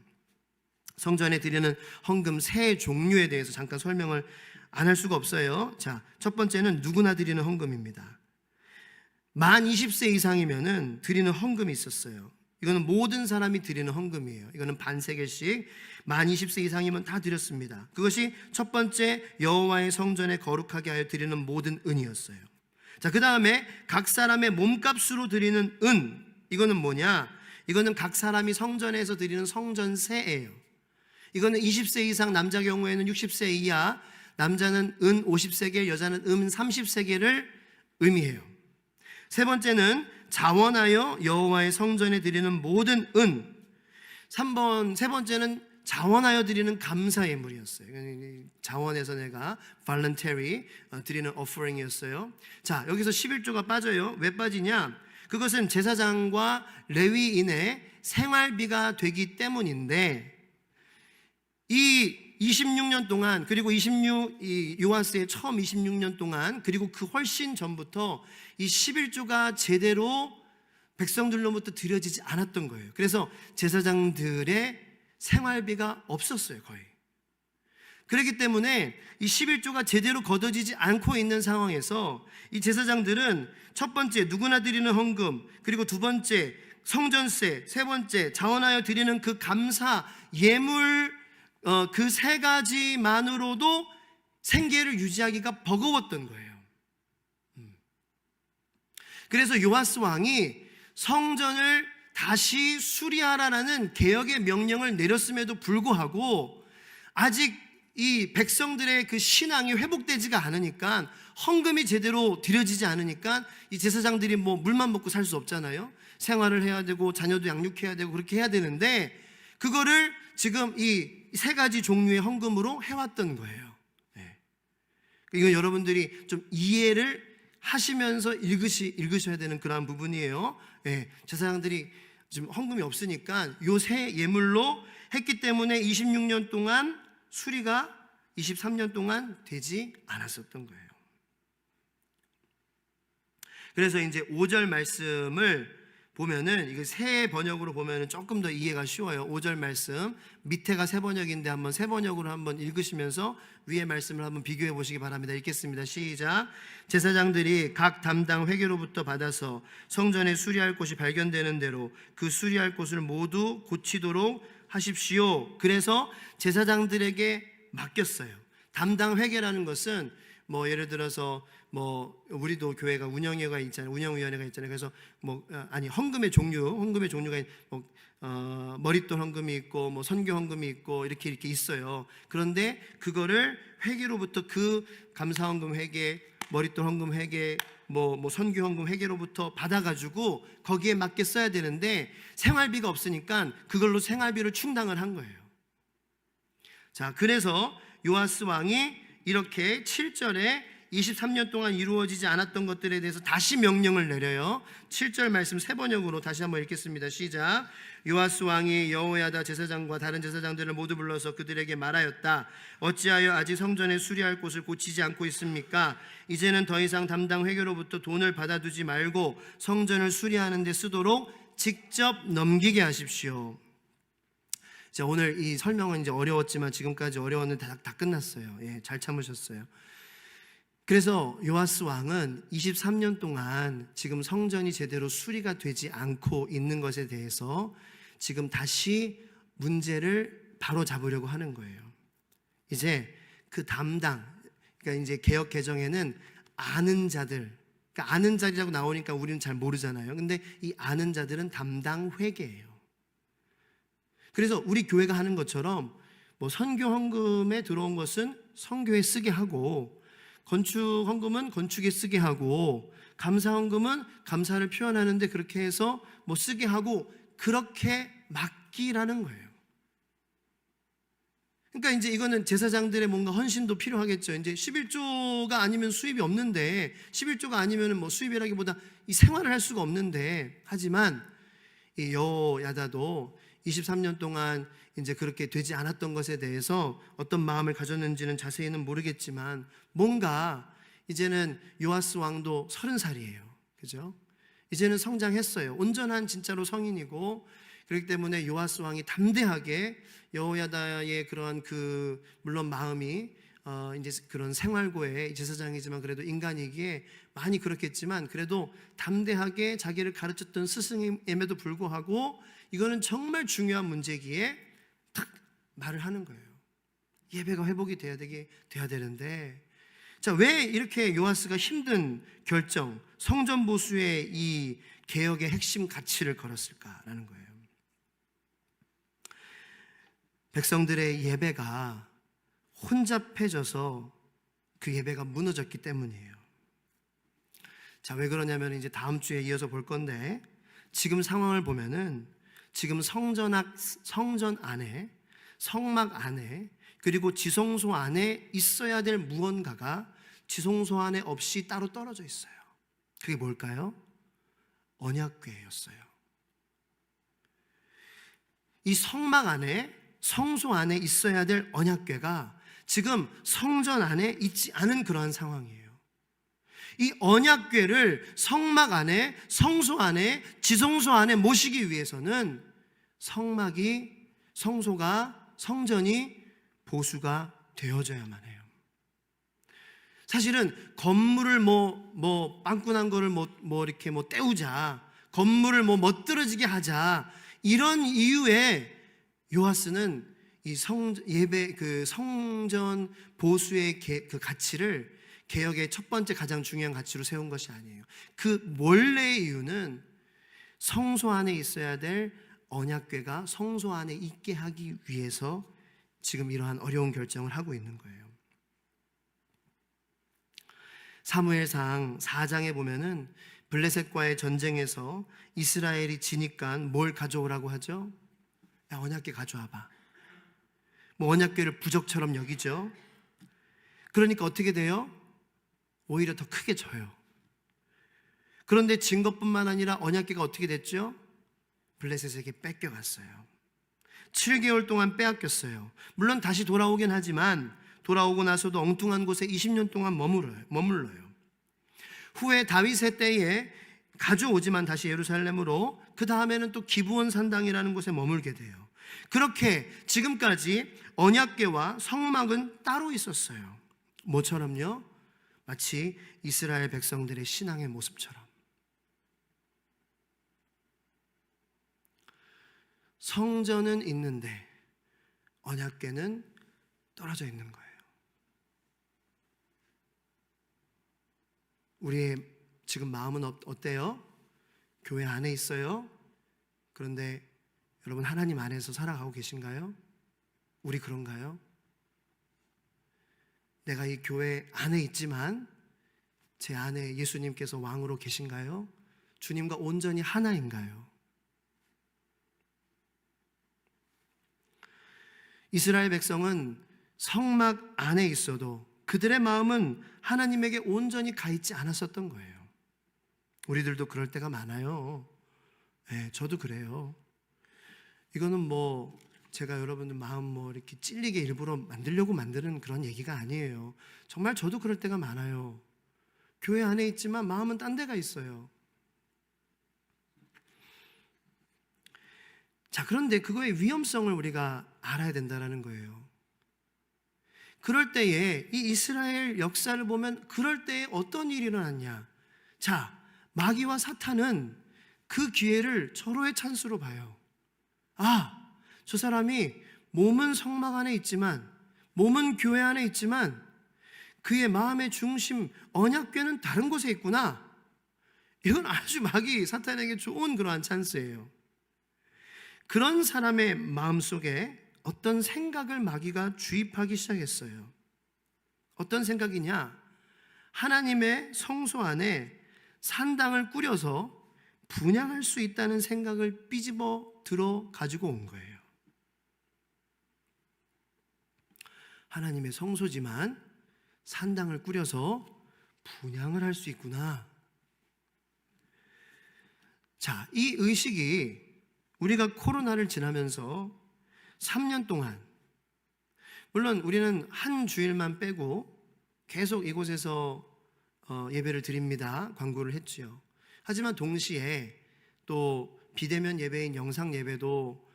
성전에 드리는 헌금 세 종류에 대해서 잠깐 설명을 안 할 수가 없어요. 자, 첫 번째는 누구나 드리는 헌금입니다. 만 20세 이상이면은 드리는 헌금이 있었어요. 이거는 모든 사람이 드리는 헌금이에요. 이거는 반세겔씩 만 20세 이상이면 다 드렸습니다. 그것이 첫 번째 여호와의 성전에 거룩하게 하여 드리는 모든 은이었어요. 자, 그 다음에 각 사람의 몸값으로 드리는 은, 이거는 뭐냐? 이거는 각 사람이 성전에서 드리는 성전세예요. 이거는 20세 이상 남자 경우에는 60세 이하, 남자는 은 50세겔, 여자는 은 30세겔을 의미해요. 세 번째는 자원하여 여호와의 성전에 드리는 모든 은. 세 번째는 자원하여 드리는 감사 예물이었어요. 자원해서 내가 voluntary 드리는 offering이었어요. 자, 여기서 11조가 빠져요. 왜 빠지냐? 그것은 제사장과 레위인의 생활비가 되기 때문인데 이 26년 동안, 그리고 이 요아스의 처음 26년 동안, 그리고 그 훨씬 전부터 이 11조가 제대로 백성들로부터 드려지지 않았던 거예요. 그래서 제사장들의 생활비가 없었어요, 거의. 그렇기 때문에 이 11조가 제대로 거둬지지 않고 있는 상황에서 이 제사장들은 첫 번째 누구나 드리는 헌금, 그리고 두 번째 성전세, 세 번째 자원하여 드리는 그 감사 예물, 그 세 가지만으로도 생계를 유지하기가 버거웠던 거예요. 그래서 요아스 왕이 성전을 다시 수리하라라는 개혁의 명령을 내렸음에도 불구하고 아직 이 백성들의 그 신앙이 회복되지가 않으니까, 헌금이 제대로 드려지지 않으니까 이 제사장들이 뭐 물만 먹고 살 수 없잖아요. 생활을 해야 되고 자녀도 양육해야 되고 그렇게 해야 되는데, 그거를 지금 이 세 가지 종류의 헌금으로 해왔던 거예요. 네. 이건 여러분들이 좀 이해를 하시면서 읽으셔야 되는 그런 부분이에요. 네. 제사장들이 지금 헌금이 없으니까 요 세 예물로 했기 때문에 26년 동안 수리가 23년 동안 되지 않았었던 거예요. 그래서 이제 5절 말씀을 보면은, 이게 새 번역으로 보면은 조금 더 이해가 쉬워요. 5절 말씀 밑에가 새 번역인데 한번 새 번역으로 한번 읽으시면서 위의 말씀을 한번 비교해 보시기 바랍니다. 읽겠습니다. 시작. 제사장들이 각 담당 회계로부터 받아서 성전에 수리할 곳이 발견되는 대로 그 수리할 곳을 모두 고치도록 하십시오. 그래서 제사장들에게 맡겼어요. 담당 회계라는 것은 뭐 예를 들어서 뭐 우리도 교회가 운영위원회가 있잖아요. 운영위원회가 있잖아요. 그래서 뭐 헌금의 종류가 뭐 머릿돈 헌금이 있고 뭐 선교 헌금이 있고 이렇게 있어요. 그런데 그거를 회계로부터 그 감사 헌금 회계, 머릿돈 헌금 회계, 뭐 선교 헌금 회계로부터 받아가지고 거기에 맞게 써야 되는데 생활비가 없으니까 그걸로 생활비를 충당을 한 거예요. 자, 그래서 요아스 왕이 이렇게 7절에 23년 동안 이루어지지 않았던 것들에 대해서 다시 명령을 내려요. 7절 말씀 새 번역으로 다시 한번 읽겠습니다. 시작. 요아스 왕이 여호야다 제사장과 다른 제사장들을 모두 불러서 그들에게 말하였다. 어찌하여 아직 성전에 수리할 곳을 고치지 않고 있습니까? 이제는 더 이상 담당 회계로부터 돈을 받아두지 말고 성전을 수리하는 데 쓰도록 직접 넘기게 하십시오. 자, 오늘 이 설명은 이제 어려웠지만 지금까지 어려웠는데 다 끝났어요. 예, 잘 참으셨어요. 그래서 요아스 왕은 23년 동안 지금 성전이 제대로 수리가 되지 않고 있는 것에 대해서 지금 다시 문제를 바로 잡으려고 하는 거예요. 이제 그 담당, 그러니까 이제 개혁 개정에는 아는 자들, 그러니까 아는 자리라고 나오니까 우리는 잘 모르잖아요. 근데 이 아는 자들은 담당 회계예요. 그래서 우리 교회가 하는 것처럼 뭐 선교 헌금에 들어온 것은 선교에 쓰게 하고, 건축 헌금은 건축에 쓰게 하고, 감사 헌금은 감사를 표현하는데 그렇게 해서 뭐 쓰게 하고, 그렇게 맡기라는 거예요. 그러니까 이제 이거는 제사장들의 뭔가 헌신도 필요하겠죠. 이제 11조가 아니면 수입이 없는데, 11조가 아니면 뭐 수입이라기보다 이 생활을 할 수가 없는데, 하지만 이 여호야다도 23년 동안 이제 그렇게 되지 않았던 것에 대해서 어떤 마음을 가졌는지는 자세히는 모르겠지만, 뭔가 이제는 요아스 왕도 30살이에요. 그죠? 이제는 성장했어요. 온전한 진짜로 성인이고, 그렇기 때문에 요아스 왕이 담대하게 여호야다의 그러한 물론 마음이 이제 그런 생활고의 제사장이지만 그래도 인간이기에 많이 그렇겠지만, 그래도 담대하게 자기를 가르쳤던 스승임에도 불구하고 이거는 정말 중요한 문제기에 딱 말을 하는 거예요. 예배가 회복이 돼야 되는데, 자, 왜 이렇게 요아스가 힘든 결정, 성전 보수의 이 개혁의 핵심 가치를 걸었을까라는 거예요. 백성들의 예배가 혼잡해져서 그 예배가 무너졌기 때문이에요. 자, 왜 그러냐면 이제 다음 주에 이어서 볼 건데, 지금 상황을 보면은 지금 성전 안에, 성막 안에, 그리고 지성소 안에 있어야 될 무언가가 지성소 안에 없이 따로 떨어져 있어요. 그게 뭘까요? 언약궤였어요. 이 성막 안에 성소 안에 있어야 될 언약궤가 지금 성전 안에 있지 않은 그러한 상황이에요. 이 언약궤를 성막 안에, 성소 안에, 지성소 안에 모시기 위해서는 성소가, 성전이 보수가 되어져야만 해요. 사실은 건물을 빵꾸난 거를 이렇게 때우자, 건물을 멋들어지게 하자, 이런 이유에 요아스는 이 성전 보수의 그 가치를 개혁의 첫 번째 가장 중요한 가치로 세운 것이 아니에요. 그 원래의 이유는 성소 안에 있어야 될 언약궤가 성소 안에 있게 하기 위해서 지금 이러한 어려운 결정을 하고 있는 거예요. 사무엘상 4장에 보면은 블레셋과의 전쟁에서 이스라엘이 지니까 뭘 가져오라고 하죠? 야, 언약궤 가져와봐. 언약궤를 부적처럼 여기죠. 그러니까 어떻게 돼요? 오히려 더 크게 져요. 그런데 진 것뿐만 아니라 언약궤가 어떻게 됐죠? 블레셋에게 뺏겨갔어요. 7개월 동안 빼앗겼어요. 물론 다시 돌아오긴 하지만 돌아오고 나서도 엉뚱한 곳에 20년 동안 머물러요. 후에 다윗의 때에 가져오지만 다시 예루살렘으로, 그 다음에는 또 기브온 산당이라는 곳에 머물게 돼요. 그렇게 지금까지 언약궤와 성막은 따로 있었어요. 뭐처럼요? 마치 이스라엘 백성들의 신앙의 모습처럼. 성전은 있는데 언약궤는 떨어져 있는 거예요. 우리의 지금 마음은 어때요? 교회 안에 있어요? 그런데 여러분 하나님 안에서 살아가고 계신가요? 우리 그런가요? 내가 이 교회 안에 있지만 제 안에 예수님께서 왕으로 계신가요? 주님과 온전히 하나인가요? 이스라엘 백성은 성막 안에 있어도 그들의 마음은 하나님에게 온전히 가 있지 않았었던 거예요. 우리들도 그럴 때가 많아요. 네, 저도 그래요. 이거는 제가 여러분들 마음 이렇게 찔리게 일부러 만들려고 만드는 그런 얘기가 아니에요. 정말 저도 그럴 때가 많아요. 교회 안에 있지만 마음은 딴 데가 있어요. 자, 그런데 그거의 위험성을 우리가 알아야 된다는 거예요. 그럴 때에 이 이스라엘 역사를 보면 그럴 때에 어떤 일이 일어났냐? 자, 마귀와 사탄은 그 기회를 절호의 찬스로 봐요. 아, 저 사람이 몸은 성막 안에 있지만, 몸은 교회 안에 있지만 그의 마음의 중심, 언약궤는 다른 곳에 있구나. 이건 아주 마귀, 사탄에게 좋은 그러한 찬스예요. 그런 사람의 마음속에 어떤 생각을 마귀가 주입하기 시작했어요. 어떤 생각이냐? 하나님의 성소 안에 산당을 꾸려서 분향할 수 있다는 생각을 삐집어 들어 가지고 온 거예요. 하나님의 성소지만 산당을 꾸려서 분향을 할 수 있구나. 자, 이 의식이 우리가 코로나를 지나면서 3년 동안, 물론 우리는 한 주일만 빼고 계속 이곳에서 예배를 드립니다. 광고를 했지요. 하지만 동시에 또 비대면 예배인 영상 예배도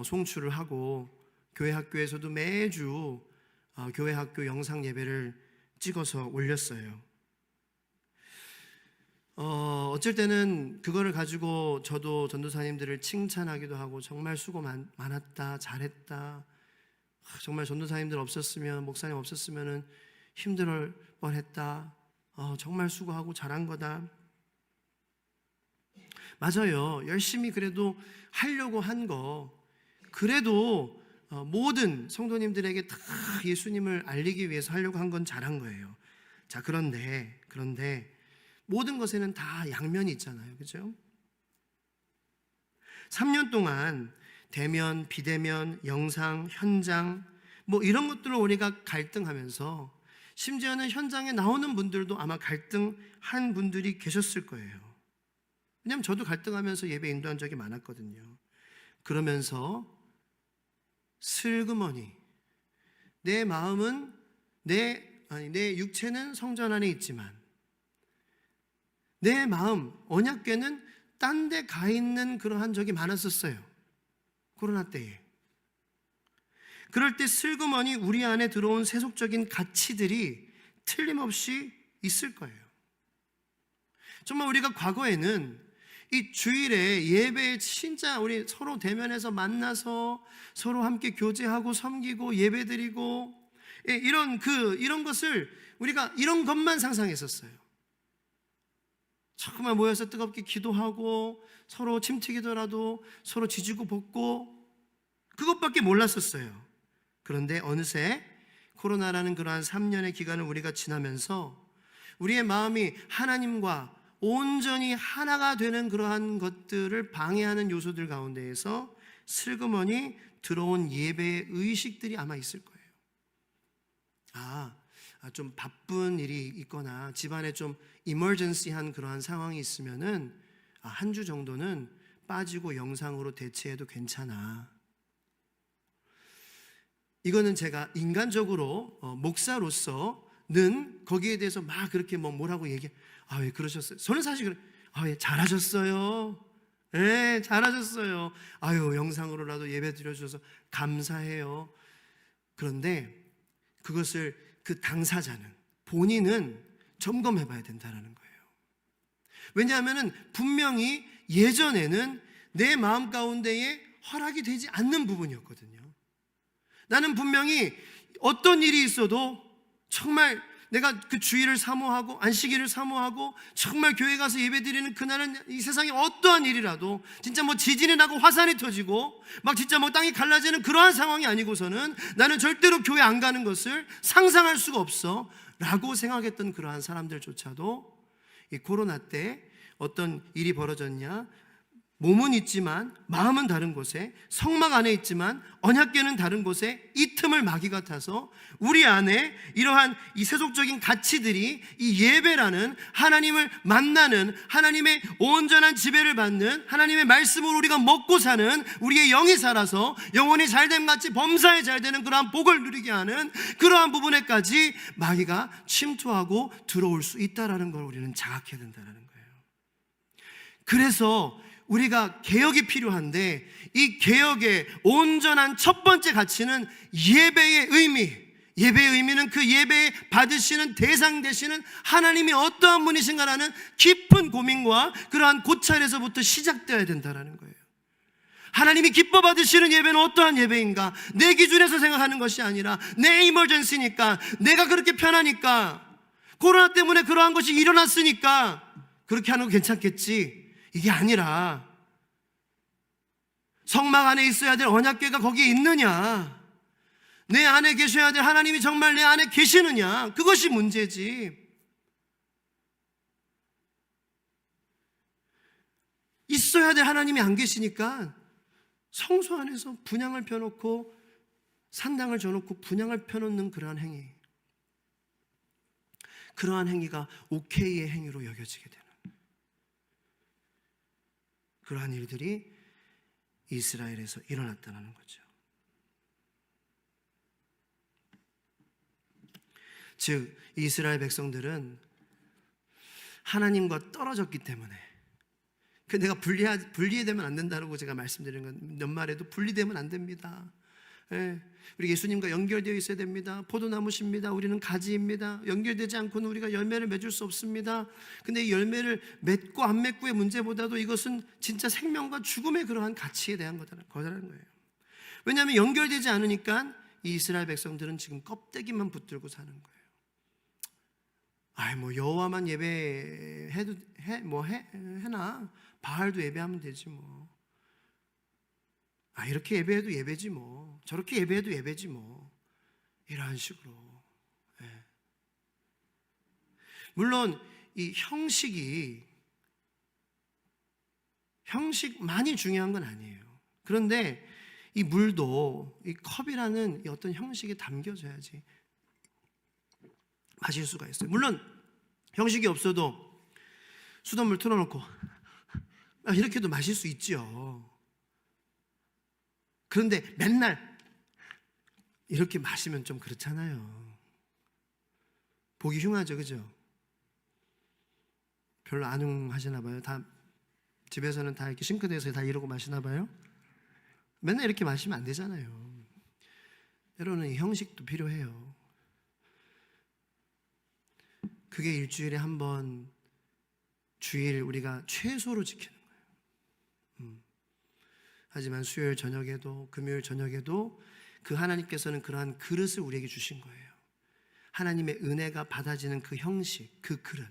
송출을 하고 교회 학교에서도 매주 교회 학교 영상 예배를 찍어서 올렸어요. 어쩔 때는 그거를 가지고 저도 전도사님들을 칭찬하기도 하고, 정말 수고 많았다, 잘했다, 정말 전도사님들 없었으면, 목사님 없었으면 힘들 뻔했다, 정말 수고하고 잘한 거다. 맞아요. 열심히 그래도 하려고 한 거, 그래도 모든 성도님들에게 다 예수님을 알리기 위해서 하려고 한 건 잘한 거예요. 자, 그런데 모든 것에는 다 양면이 있잖아요. 그죠? 3년 동안 대면, 비대면, 영상, 현장 이런 것들을 우리가 갈등하면서, 심지어는 현장에 나오는 분들도 아마 갈등한 분들이 계셨을 거예요. 왜냐하면 저도 갈등하면서 예배 인도한 적이 많았거든요. 그러면서 슬그머니 내 마음은 내 육체는 성전 안에 있지만 내 마음, 언약궤는 딴 데 가 있는 그러한 적이 많았었어요. 코로나 때에. 그럴 때 슬그머니 우리 안에 들어온 세속적인 가치들이 틀림없이 있을 거예요. 정말 우리가 과거에는 이 주일에 예배에 진짜 우리 서로 대면해서 만나서 서로 함께 교제하고 섬기고 예배드리고 이런 것을 우리가 이런 것만 상상했었어요. 정말 모여서 뜨겁게 기도하고 서로 침튀기더라도 서로 지지고 볶고 그것밖에 몰랐었어요. 그런데 어느새 코로나라는 그러한 3년의 기간을 우리가 지나면서 우리의 마음이 하나님과 온전히 하나가 되는 그러한 것들을 방해하는 요소들 가운데에서 슬그머니 들어온 예배의 의식들이 아마 있을 거예요. 좀 바쁜 일이 있거나 집안에 좀 이머전시한 그러한 상황이 있으면은 한 주 정도는 빠지고 영상으로 대체해도 괜찮아. 이거는 제가 인간적으로 목사로서는 거기에 대해서 막 그렇게 뭐라고 왜 그러셨어요? 저는 사실 잘하셨어요. 네, 잘하셨어요. 영상으로라도 예배 드려주셔서 감사해요. 그런데 그것을 그 당사자는 본인은 점검해 봐야 된다는 거예요. 왜냐하면 분명히 예전에는 내 마음 가운데에 허락이 되지 않는 부분이었거든요. 나는 분명히 어떤 일이 있어도 정말 내가 그 주일을 사모하고 안식일을 사모하고 정말 교회 가서 예배드리는 그날은 이 세상에 어떠한 일이라도 진짜 지진이 나고 화산이 터지고 막 진짜 땅이 갈라지는 그러한 상황이 아니고서는 나는 절대로 교회 안 가는 것을 상상할 수가 없어 라고 생각했던 그러한 사람들조차도 이 코로나 때 어떤 일이 벌어졌냐, 몸은 있지만 마음은 다른 곳에, 성막 안에 있지만 언약궤는 다른 곳에 이 틈을 마귀가 타서 우리 안에 이러한 이 세속적인 가치들이 이 예배라는 하나님을 만나는, 하나님의 온전한 지배를 받는, 하나님의 말씀으로 우리가 먹고 사는, 우리의 영이 살아서 영혼이 잘됨 같이 범사에 잘 되는 그러한 복을 누리게 하는 그러한 부분에까지 마귀가 침투하고 들어올 수 있다는 걸 우리는 자각해야 된다는 거예요. 그래서 우리가 개혁이 필요한데 이 개혁의 온전한 첫 번째 가치는 예배의 의미, 예배의 의미는 그 예배 받으시는 대상 되시는 하나님이 어떠한 분이신가라는 깊은 고민과 그러한 고찰에서부터 시작되어야 된다는 거예요. 하나님이 기뻐 받으시는 예배는 어떠한 예배인가? 내 기준에서 생각하는 것이 아니라 내 이머전시니까, 내가 그렇게 편하니까, 코로나 때문에 그러한 것이 일어났으니까 그렇게 하는 거 괜찮겠지, 이게 아니라 성막 안에 있어야 될 언약궤가 거기에 있느냐, 내 안에 계셔야 될 하나님이 정말 내 안에 계시느냐, 그것이 문제지. 있어야 될 하나님이 안 계시니까 성소 안에서 분향을 펴놓고 산당을 져놓고 분향을 펴놓는 그러한 행위, 그러한 행위가 오케이의 행위로 여겨지게 되는 그러한 일들이 이스라엘에서 일어났다는 거죠. 즉 이스라엘 백성들은 하나님과 떨어졌기 때문에, 내가 분리되면 안 된다고 제가 말씀드리는 건, 연말에도 분리되면 안 됩니다. 우리 예수님과 연결되어 있어야 됩니다. 포도나무십니다. 우리는 가지입니다. 연결되지 않고는 우리가 열매를 맺을 수 없습니다. 근데 이 열매를 맺고 안 맺고의 문제보다도 이것은 진짜 생명과 죽음의 그러한 가치에 대한 거라는 거예요. 왜냐하면 연결되지 않으니까 이 이스라엘 백성들은 지금 껍데기만 붙들고 사는 거예요. 여호와만 예배해도 해나 바알도 예배하면 되지 뭐. 이렇게 예배해도 예배지 뭐. 저렇게 예배해도 예배지 뭐. 이러한 식으로. 물론 이 형식만이 중요한 건 아니에요. 그런데 이 물도 이 컵이라는 이 어떤 형식에 담겨져야지 마실 수가 있어요. 물론 형식이 없어도 수돗물 틀어놓고 이렇게도 마실 수 있죠. 그런데 맨날 이렇게 마시면 좀 그렇잖아요. 보기 흉하죠, 그죠? 별로 안 흉하시나 봐요. 다 집에서는 다 이렇게 싱크대에서 다 이러고 마시나 봐요. 맨날 이렇게 마시면 안 되잖아요. 때로는 이 형식도 필요해요. 그게 일주일에 한 번 주일 우리가 최소로 지키는 거예요. 하지만 수요일 저녁에도 금요일 저녁에도 그 하나님께서는 그러한 그릇을 우리에게 주신 거예요. 하나님의 은혜가 받아지는 그 형식, 그 그릇.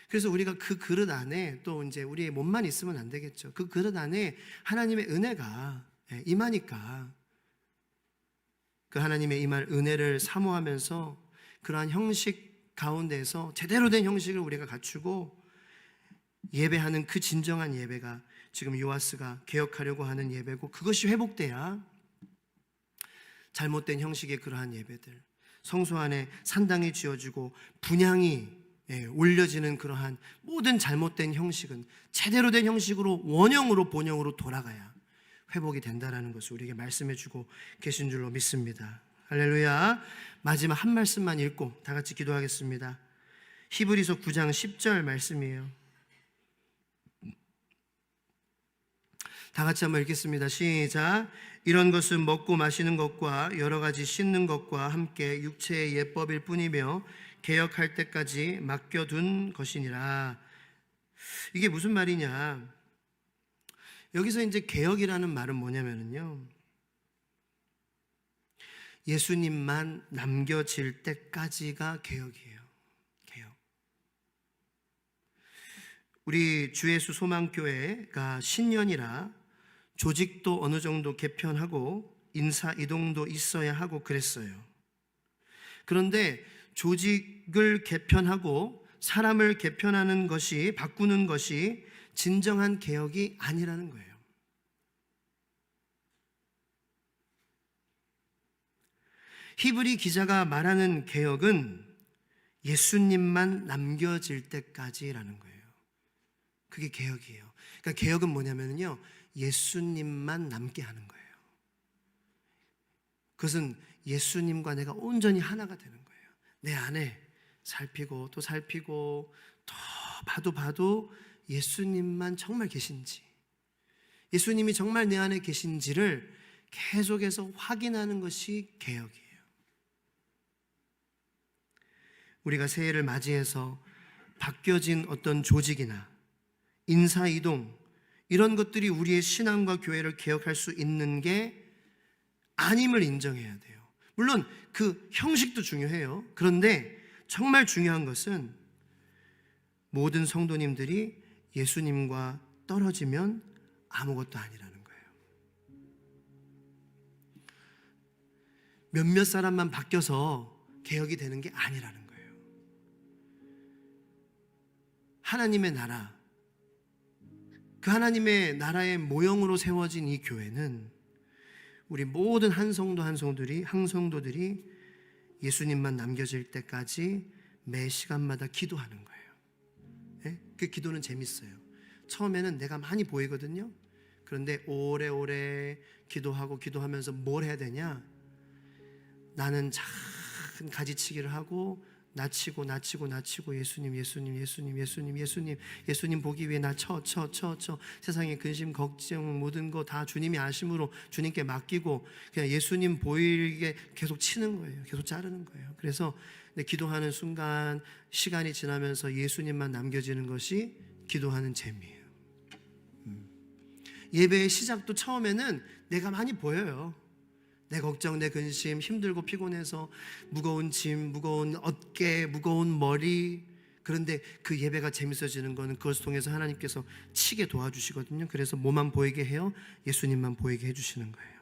그래서 우리가 그 그릇 안에 또 이제 우리의 몸만 있으면 안 되겠죠. 그 그릇 안에 하나님의 은혜가 임하니까 그 하나님의 임할 은혜를 사모하면서 그러한 형식 가운데서 제대로 된 형식을 우리가 갖추고 예배하는 그 진정한 예배가 지금 요아스가 개혁하려고 하는 예배고, 그것이 회복돼야 잘못된 형식의 그러한 예배들, 성소 안에 산당이 지어지고 분향이 올려지는 그러한 모든 잘못된 형식은 제대로 된 형식으로 원형으로 본형으로 돌아가야 회복이 된다라는 것을 우리에게 말씀해 주고 계신 줄로 믿습니다. 할렐루야. 마지막 한 말씀만 읽고 다 같이 기도하겠습니다. 히브리서 9장 10절 말씀이에요. 다 같이 한번 읽겠습니다. 시작. 이런 것은 먹고 마시는 것과 여러 가지 씻는 것과 함께 육체의 예법일 뿐이며 개혁할 때까지 맡겨둔 것이니라. 이게 무슨 말이냐? 여기서 이제 개혁이라는 말은 뭐냐면요, 예수님만 남겨질 때까지가 개혁이에요. 개혁. 우리 주 예수 소망교회가 신년이라 조직도 어느 정도 개편하고 인사 이동도 있어야 하고 그랬어요. 그런데 조직을 개편하고 사람을 개편하는 것이, 바꾸는 것이 진정한 개혁이 아니라는 거예요. 히브리 기자가 말하는 개혁은 예수님만 남겨질 때까지라는 거예요. 그게 개혁이에요. 그러니까 개혁은 뭐냐면요, 예수님만 남게 하는 거예요. 그것은 예수님과 내가 온전히 하나가 되는 거예요. 내 안에 살피고 또 살피고 더 봐도 예수님만 정말 계신지, 예수님이 정말 내 안에 계신지를 계속해서 확인하는 것이 개혁이에요. 우리가 새해를 맞이해서 바뀌어진 어떤 조직이나 인사이동, 이런 것들이 우리의 신앙과 교회를 개혁할 수 있는 게 아님을 인정해야 돼요. 물론 그 형식도 중요해요. 그런데 정말 중요한 것은 모든 성도님들이 예수님과 떨어지면 아무것도 아니라는 거예요. 몇몇 사람만 바뀌어서 개혁이 되는 게 아니라는 거예요. 하나님의 나라, 그 하나님의 나라의 모형으로 세워진 이 교회는 우리 모든 한 성도들이 예수님만 남겨질 때까지 매 시간마다 기도하는 거예요. 그 기도는 재밌어요. 처음에는 내가 많이 보이거든요. 그런데 오래오래 기도하면서 뭘 해야 되냐? 나는 작은 가지치기를 하고 나치고 예수님 보기 위해 나 세상의 근심 걱정 모든 거 다 주님이 아심으로 주님께 맡기고 그냥 예수님 보이게 계속 치는 거예요. 계속 자르는 거예요. 그래서 기도하는 순간 시간이 지나면서 예수님만 남겨지는 것이 기도하는 재미예요. 예배의 시작도 처음에는 내가 많이 보여요. 내 걱정, 내 근심, 힘들고 피곤해서 무거운 짐, 무거운 어깨, 무거운 머리. 그런데 그 예배가 재밌어지는 것은 그것을 통해서 하나님께서 치게 도와주시거든요. 그래서 뭐만 보이게 해요? 예수님만 보이게 해주시는 거예요.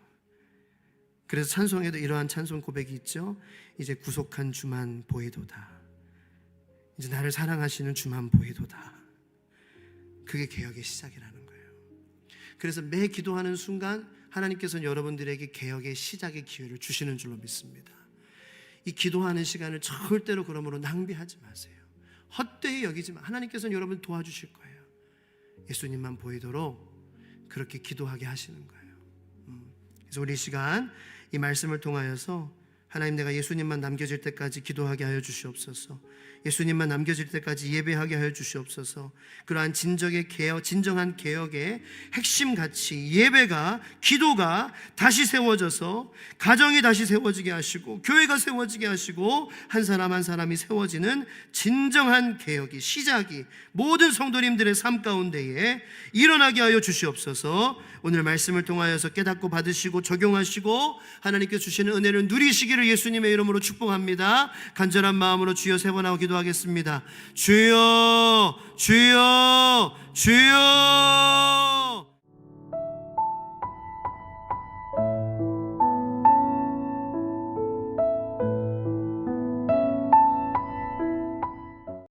그래서 찬송에도 이러한 찬송 고백이 있죠. 이제 구속한 주만 보이도다. 이제 나를 사랑하시는 주만 보이도다. 그게 개혁의 시작이라는 거예요. 그래서 매 기도하는 순간 하나님께서는 여러분들에게 개혁의 시작의 기회를 주시는 줄로 믿습니다. 이 기도하는 시간을 절대로 그러므로 낭비하지 마세요. 헛되이 여기지만 하나님께서는 여러분 도와주실 거예요. 예수님만 보이도록 그렇게 기도하게 하시는 거예요. 그래서 우리 이 시간 이 말씀을 통하여서 하나님, 내가 예수님만 남겨질 때까지 기도하게 하여 주시옵소서. 예수님만 남겨질 때까지 예배하게 하여 주시옵소서. 그러한 진정한 개혁의 핵심 가치, 예배가, 기도가 다시 세워져서 가정이 다시 세워지게 하시고 교회가 세워지게 하시고 한 사람 한 사람이 세워지는 진정한 개혁이, 시작이 모든 성도님들의 삶 가운데에 일어나게 하여 주시옵소서. 오늘 말씀을 통하여서 깨닫고 받으시고 적용하시고 하나님께서 주시는 은혜를 누리시기를 예수님의 이름으로 축복합니다. 간절한 마음으로 주여 세 번 하고 기도하겠습니다. 주여, 주여, 주여.